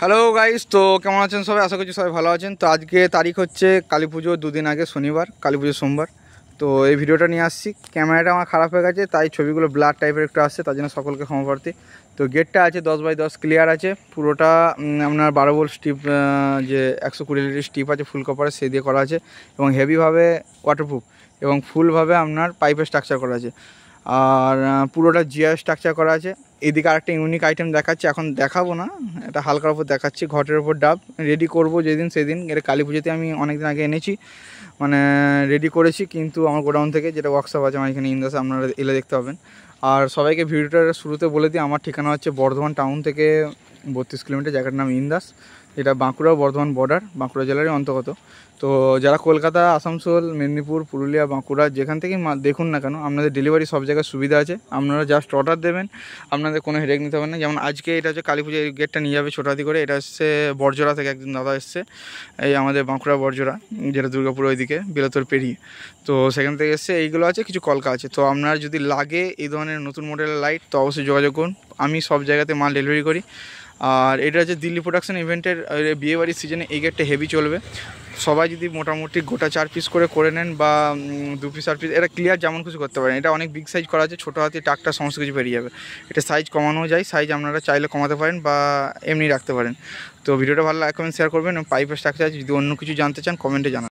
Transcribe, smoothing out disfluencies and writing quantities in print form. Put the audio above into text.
Hello guys, তো কেমন আছেন সবাই? আশা করছি সবাই ভালো আছেন। তো আজকে তারিখ হচ্ছে কালী পুজো দুদিন আগে, শনিবার, কালী পুজো সোমবার। তো এই ভিডিওটা নিয়ে আসছি। ক্যামেরাটা আমার খারাপ হয়ে গেছে, তাই ছবিগুলো ব্লার টাইপের একটু আসছে, তার জন্য সকলকে ক্ষমাপ্রার্থী। তো গেটটা আছে 10x10 ক্লিয়ার আছে পুরোটা। আপনার 12 ভোল্ট স্টিপ, যে 120 লিটার স্টিপ আছে ফুল কপারে, সেই দিয়ে করা আছে এবং হেভিভাবে ওয়াটারপ্রুফ এবং ফুলভাবে আপনার পাইপের স্ট্রাকচার করা আছে। আর পুরোটা জিআর স্ট্রাকচার করা আছে। এদিকে আরেকটা ইউনিক আইটেম দেখাচ্ছি, এখন দেখাবো না, এটা হালকার উপর দেখাচ্ছি। ঘটের ওপর ডাব রেডি করব যেদিন সেদিন। এটা কালী পুজোতে আমি অনেকদিন আগে এনেছি, মানে রেডি করেছি, কিন্তু আমার গোডাউন থেকে, যেটা ওয়ার্কশপ আছে আমার এখানে ইন্দাসে, আপনারা এলে দেখতে পাবেন। আর সবাইকে ভিডিওটার শুরুতে বলে দিই, আমার ঠিকানা হচ্ছে বর্ধমান টাউন থেকে 32 কিলোমিটার, জায়গাটার নাম ইন্দাস। এটা বাঁকুড়া বর্ধমান বর্ডার, বাঁকুড়া জেলারই অন্তর্গত। তো যারা কলকাতা, আসানসোল, মেদিনীপুর, পুরুলিয়া, বাঁকুড়া যেখান থেকেই দেখুন না কেন, আপনাদের ডেলিভারি সব জায়গায় সুবিধা আছে। আপনারা জাস্ট অর্ডার দেবেন, আপনাদের কোনো হেডেক নিতে হবে না। যেমন আজকে এটা হচ্ছে কালী পুজো, এই গেটটা নিয়ে যাবে ছোটাহাতি করে। এটা হচ্ছে বরজোড়া থেকে একজন দাদা এসছে, এই আমাদের বাঁকুড়া বরজোড়া, যেটা দুর্গাপুর ওইদিকে বেলাতর পেরিয়ে। তো সেখান থেকে এসছে। এইগুলো আছে, কিছু কলকা আছে। তো আপনার যদি লাগে এই ধরনের নতুন মডেলের লাইট, তো অবশ্যই যোগাযোগ করুন। আমি সব জায়গাতে মাল ডেলিভারি করি। আর এটা হচ্ছে দিল্লি প্রোডাকশন ইভেন্টের বিয়েবাড়ির সিজনে এই গেটটা হেভি চলবে। সবাই যদি মোটামুটি গোটা 4 পিস করে নেন বা 2 পিস 4 পিস, এটা ক্লিয়ার যেমন কিছু করতে পারেন। এটা অনেক বিগ সাইজ করা আছে, ছোটো হাতি টাকটা সমস্ত কিছু বেরিয়ে যাবে। এটা সাইজ কমানো যায়, সাইজ আপনারা চাইলে কমাতে পারেন বা এমনি রাখতে পারেন। তো ভিডিওটা ভালো লাইক কমেন্ট শেয়ার করবেন এবং পাইপের স্ট্রাকচার যদি অন্য কিছু জানতে চান কমেন্টে জানান।